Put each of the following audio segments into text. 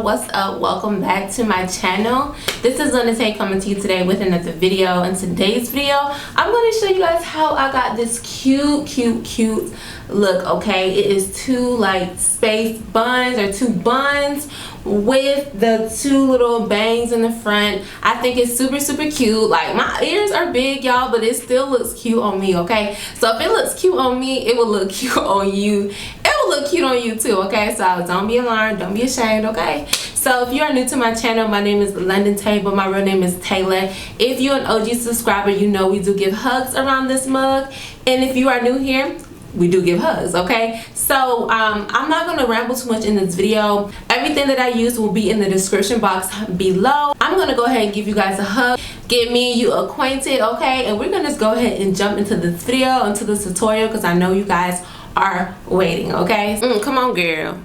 what's up? Welcome back to my channel. This is Linda coming to you today with another video. In today's video, I'm going to show you guys how I got this cute look. Okay, it is two like space buns or two buns with the two little bangs in the front. I think it's super cute. Like, my ears are big, y'all, but it still looks cute on me. Okay, so if it looks cute on me, it will look cute on you. It will look cute on you too. Okay, so don't be alarmed, don't be ashamed. Okay, so if you are new to my channel, my name is London Tay, but my real name is Taylor. If you're an OG subscriber, you know we do give hugs around this mug, and if you are new here, we do give hugs. Okay, so I'm not going to ramble too much in this video. Everything that I use will be in the description box below. I'm going to go ahead and give you guys a hug, get me and you acquainted. Okay, and we're going to just go ahead and jump into this video, into this tutorial, because I know you guys are waiting. Okay, come on, girl.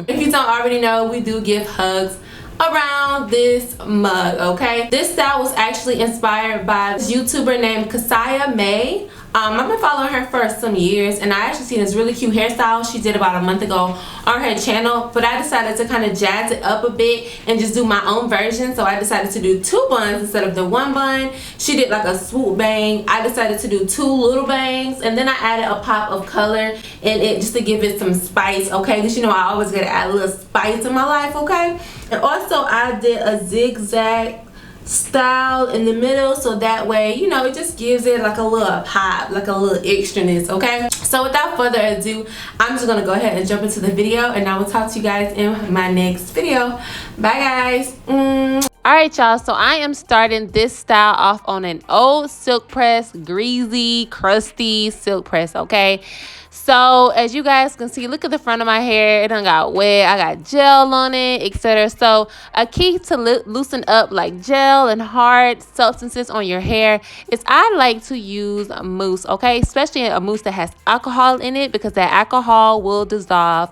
If you don't already know, we do give hugs around this mug. Okay, this style was actually inspired by this YouTuber named Kasaya May. I've been following her for some years, and I actually seen this really cute hairstyle she did about a month ago on her channel, but I decided to kind of jazz it up a bit and just do my own version. So I decided to do two buns instead of the one bun. She did like a swoop bang. I decided to do two little bangs, and then I added a pop of color in it just to give it some spice. Okay, because you know I always gotta add a little spice in my life. Okay, and also I did a zigzag style in the middle, so that way, you know, it just gives it like a little pop, like a little extraness. Okay, so without further ado, I'm just gonna go ahead and jump into the video, and I will talk to you guys in my next video. Bye guys. All right, y'all, so I am starting this style off on an old silk press, greasy, crusty silk press. Okay, so as you guys can see, look at the front of my hair. It done got wet. I got gel on it, etc. So a key to loosen up like gel and hard substances on your hair is I like to use mousse. Okay, especially a mousse that has alcohol in it, because that alcohol will dissolve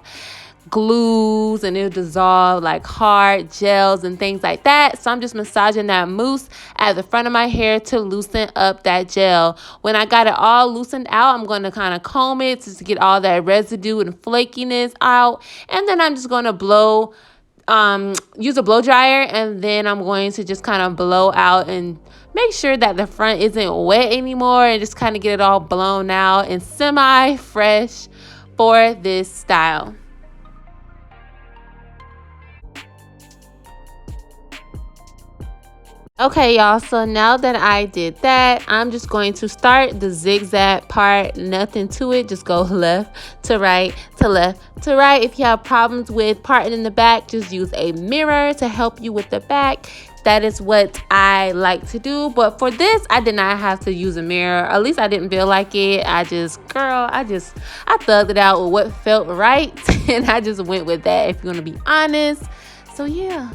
glues and it'll dissolve like hard gels and things like that. So I'm just massaging that mousse at the front of my hair to loosen up that gel. When I got it all loosened out, I'm going to kind of comb it just to get all that residue and flakiness out, and then I'm just going to blow use a blow dryer, and then I'm going to just kind of blow out and make sure that the front isn't wet anymore, and just kind of get it all blown out and semi fresh for this style. Okay, y'all, so now that I did that, I'm just going to start the zigzag part. Nothing to it, just go left to right to left to right. If you have problems with parting in the back, just use a mirror to help you with the back. That is what I like to do, but for this I did not have to use a mirror. At least I didn't feel like it. I thugged it out with what felt right and I just went with that, if you're gonna be honest. So yeah.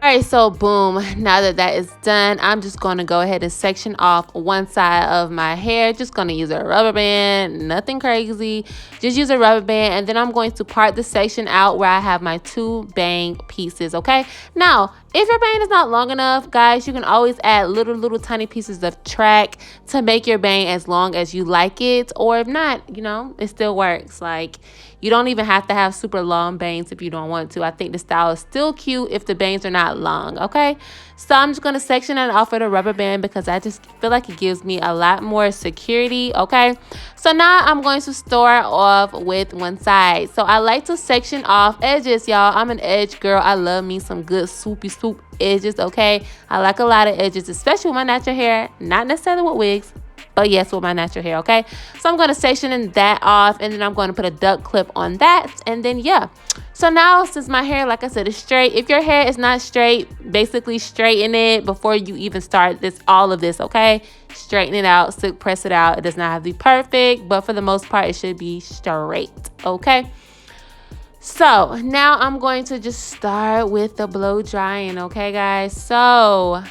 Alright, so boom, now that that is done, I'm just going to go ahead and section off one side of my hair. Just going to use a rubber band, nothing crazy, just use a rubber band, and then I'm going to part the section out where I have my two bang pieces. Okay, now if your bang is not long enough, guys, you can always add little tiny pieces of track to make your bang as long as you like it, or if not, you know, it still works. Like, you don't even have to have super long bangs if you don't want to. I think the style is still cute if the bangs are not long. Okay, so I'm just going to section it off with a rubber band because I just feel like it gives me a lot more security. Okay, so now I'm going to start off with one side. So I like to section off edges, y'all. I'm an edge girl. I love me some good swoop edges. Okay, I like a lot of edges, especially with my natural hair, not necessarily with wigs, but yes, with my natural hair. Okay, so I'm going to section that off, and then I'm going to put a duck clip on that, and then yeah. So now, since my hair, like I said, is straight, if your hair is not straight, basically straighten it before you even start all of this. Okay, straighten it out, silk press it out. It does not have to be perfect, but for the most part, it should be straight. Okay, so now I'm going to just start with the blow drying. Okay, guys, so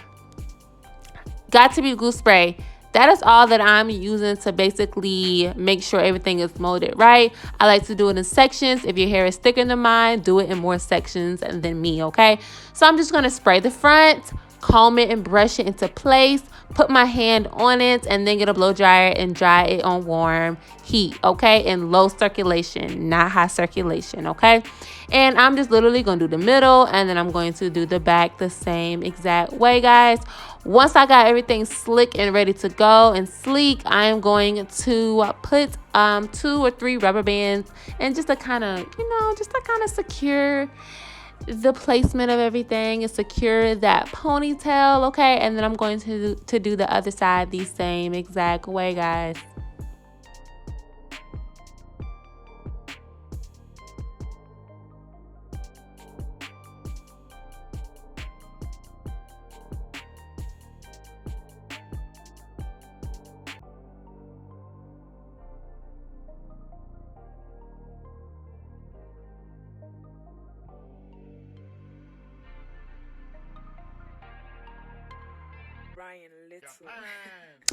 got to be glue spray. That is all that I'm using to basically make sure everything is molded right. I like to do it in sections. If your hair is thicker than mine, do it in more sections than me. Okay, so I'm just going to spray the front, comb it and brush it into place, put my hand on it, and then get a blow dryer and dry it on warm heat, okay? In low circulation, not high circulation, okay? And I'm just literally going to do the middle, and then I'm going to do the back the same exact way, guys. Once I got everything slick and ready to go and sleek, I am going to put 2 or 3 rubber bands, and just to kind of, just to kind of secure the placement of everything and secure that ponytail, okay? And then I'm going to do the other side the same exact way, guys.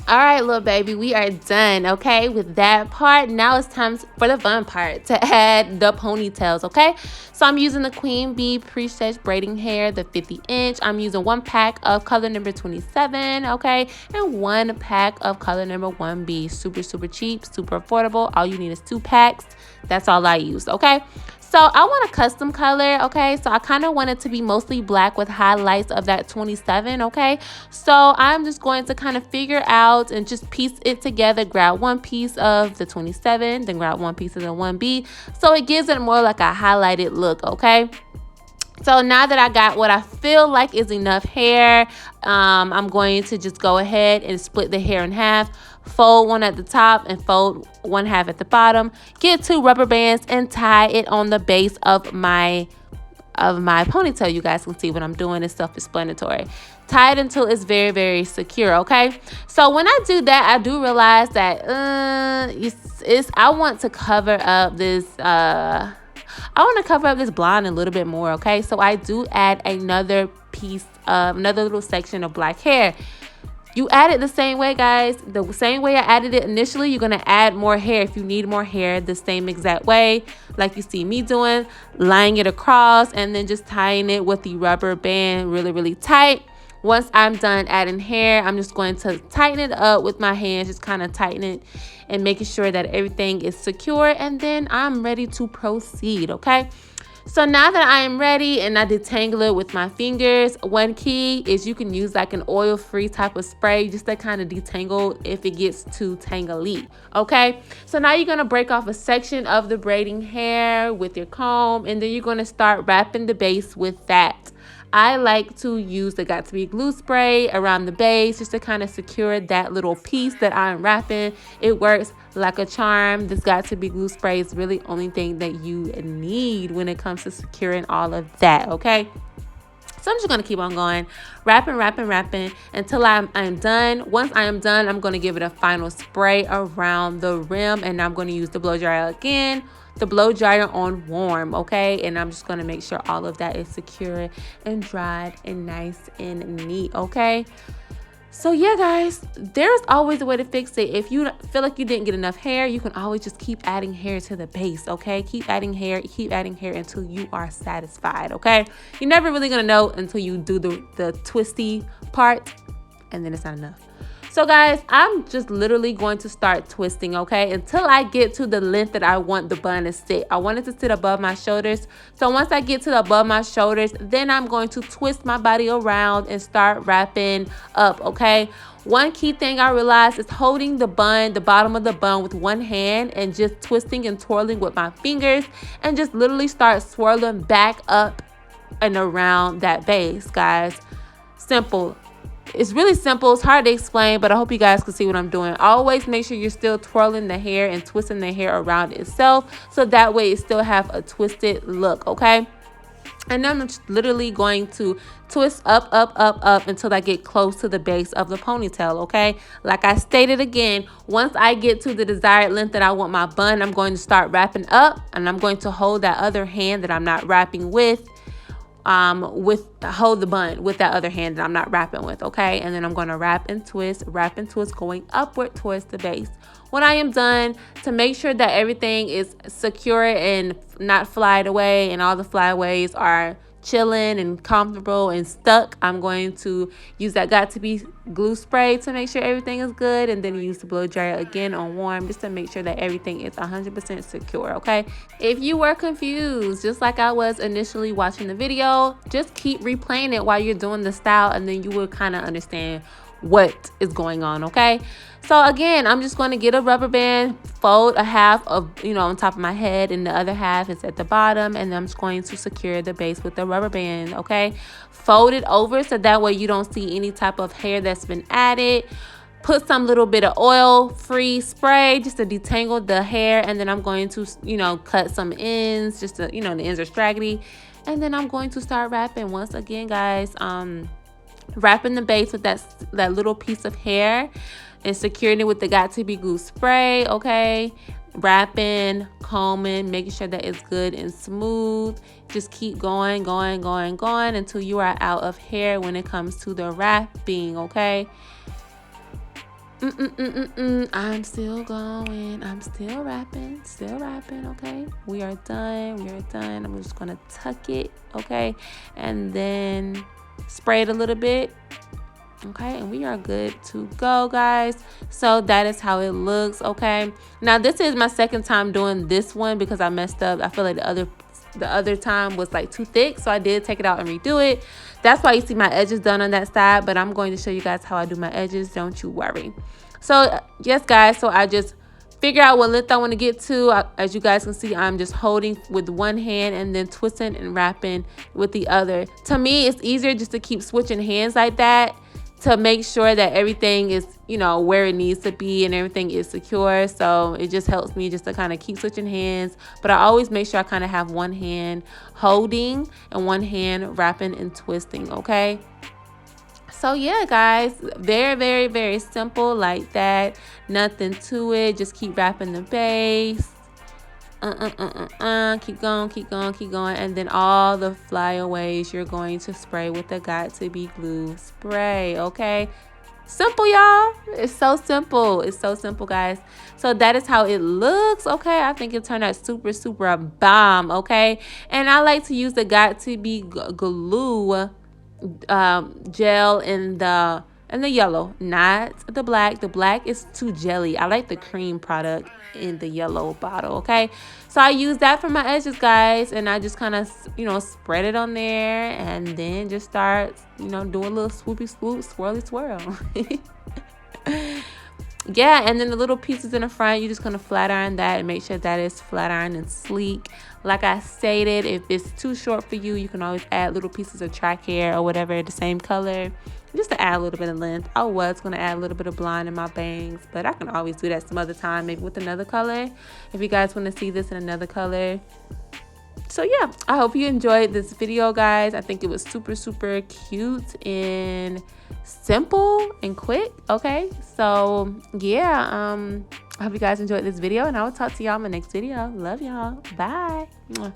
All right, little baby, we are done, okay, with that part. Now it's time for the fun part, to add the ponytails, okay? So I'm using the Queen Bee Pre-Stretch Braiding Hair, the 50-inch. I'm using 1 pack of color number 27, okay, and 1 pack of color number 1B. Super, super cheap, super affordable. All you need is 2 packs. That's all I use, okay? So I want a custom color, okay? So I kind of want it to be mostly black with highlights of that 27, okay? So I'm just going to kind of figure out and just piece it together, grab 1 piece of the 27, then grab 1 piece of the 1B. So it gives it more like a highlighted look, okay? So now that I got what I feel like is enough hair, I'm going to just go ahead and split the hair in half, fold 1 at the top and fold 1 half at the bottom, get 2 rubber bands and tie it on the base of my ponytail. You guys can see what I'm doing. It's self-explanatory. Tie it until it's very, very secure, okay? So when I do that, I do realize that I want to cover up this blonde a little bit more, okay? So I do add another little section of black hair. You add it the same way, guys. The same way I added it initially, you're going to add more hair if you need more hair, the same exact way like you see me doing, laying it across and then just tying it with the rubber band really, really tight. Once I'm done adding hair, I'm just going to tighten it up with my hands, just kind of tighten it and making sure that everything is secure, and then I'm ready to proceed, okay? So now that I am ready and I detangle it with my fingers, one key is you can use like an oil-free type of spray just to kind of detangle if it gets too tangly, okay? So now you're going to break off a section of the braiding hair with your comb, and then you're going to start wrapping the base with that. I like to use the Got To Be glue spray around the base just to kind of secure that little piece that I'm wrapping. It works like a charm. This Got To Be glue spray is really the only thing that you need when it comes to securing all of that, okay? So I'm just going to keep on going, wrapping until I'm done. Once I am done, I'm going to give it a final spray around the rim, and I'm going to use the blow dryer again. The blow dryer on warm, okay? And I'm just going to make sure all of that is secure and dried and nice and neat, okay? So yeah, guys, there's always a way to fix it. If you feel like you didn't get enough hair, you can always just keep adding hair to the base, okay? Keep adding hair until you are satisfied, okay? You're never really going to know until you do the twisty part, and then it's not enough. So guys, I'm just literally going to start twisting, okay, until I get to the length that I want the bun to sit. I want it to sit above my shoulders. So once I get to the above my shoulders, then I'm going to twist my body around and start wrapping up, okay? One key thing I realized is holding the bun, the bottom of the bun with one hand and just twisting and twirling with my fingers and just literally start swirling back up and around that base, guys. Simple. It's really simple. It's hard to explain, but I hope you guys can see what I'm doing. Always make sure you're still twirling the hair and twisting the hair around itself, so that way it still have a twisted look, okay? And then I'm just literally going to twist up until I get close to the base of the ponytail, okay? Like I stated again, once I get to the desired length that I want my bun, I'm going to start wrapping up, and I'm going to hold that other hand that I'm not wrapping with, hold the bun with that other hand that I'm not wrapping with, okay? And then I'm going to wrap and twist going upward towards the base. When I am done, to make sure that everything is secure and not flied away and all the flyaways are chilling and comfortable and stuck, I'm going to use that Got To Be glue spray to make sure everything is good, and then use the blow dryer again on warm just to make sure that everything is 100% secure, okay? If you were confused, just like I was initially watching the video, just keep replaying it while you're doing the style, and then you will kind of understand what is going on, okay? So again, I'm just going to get a rubber band, fold a half of, on top of my head, and the other half is at the bottom, and I'm just going to secure the base with the rubber band, okay? Fold it over so that way you don't see any type of hair that's been added. Put some little bit of oil-free spray just to detangle the hair, and then I'm going to, cut some ends, just to, the ends are straggly, and then I'm going to start wrapping. Once again, guys, wrapping the base with that little piece of hair and securing it with the Got To Be glue spray, okay? Wrapping, combing, making sure that it's good and smooth. Just keep going until you are out of hair when it comes to the wrapping, okay? I'm still going. I'm still wrapping, okay? We are done. I'm just gonna tuck it, okay? And then spray it a little bit, okay? And we are good to go, guys. So that is how it looks, okay? Now this is my second time doing this one because I messed up. I feel like the other time was like too thick, so I did take it out and redo it. That's why you see my edges done on that side, but I'm going to show you guys how I do my edges, don't you worry. So yes, guys, so I just figure out what length I want to get to. As you guys can see, I'm just holding with one hand and then twisting and wrapping with the other. To me, it's easier just to keep switching hands like that to make sure that everything is, where it needs to be and everything is secure. So it just helps me just to kind of keep switching hands. But I always make sure I kind of have one hand holding and one hand wrapping and twisting, okay? So yeah, guys, very simple like that. Nothing to it. Just keep wrapping the base. Keep going. And then all the flyaways you're going to spray with the Got To Be glue spray, okay? Simple, y'all. It's so simple, guys. So that is how it looks, okay? I think it turned out super bomb, okay? And I like to use the Got To Be glue gel in the yellow, not the black. The black is too jelly. I like the cream product in the yellow bottle, okay? So I use that for my edges, guys, and I just kind of spread it on there, and then just start doing a little swoopy swoop, swirly swirl. Yeah, and then the little pieces in the front, you're just gonna flat iron that and make sure that it's flat iron and sleek. Like I stated, if it's too short for you, you can always add little pieces of track hair or whatever, the same color, just to add a little bit of length. I was gonna add a little bit of blonde in my bangs, but I can always do that some other time, maybe with another color, if you guys want to see this in another color. So yeah, I hope you enjoyed this video, guys. I think it was super cute and simple and quick, okay? So yeah, I hope you guys enjoyed this video, and I will talk to y'all in my next video. Love y'all. Bye. Mwah.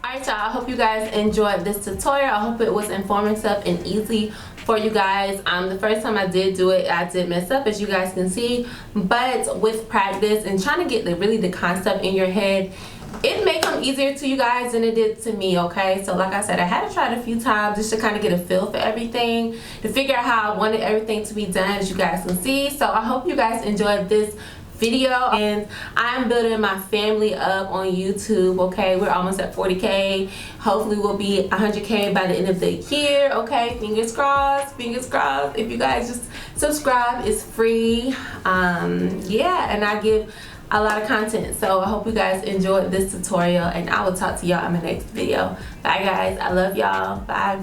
Alright, y'all, I hope you guys enjoyed this tutorial. I hope it was informative and easy for you guys. The first time I did do it, I did mess up, as you guys can see, but with practice and trying to get the concept in your head, it may come easier to you guys than it did to me, okay? So like I said, I had to try it a few times just to kind of get a feel for everything, to figure out how I wanted everything to be done, as you guys can see. So I hope you guys enjoyed this video, and I'm building my family up on YouTube, okay? We're almost at 40K. Hopefully we'll be 100K by the end of the year, okay? Fingers crossed, fingers crossed. If you guys just subscribe, it's free. Yeah, and I give a lot of content, so I hope you guys enjoyed this tutorial, and I will talk to y'all in my next video. Bye guys, I love y'all. Bye.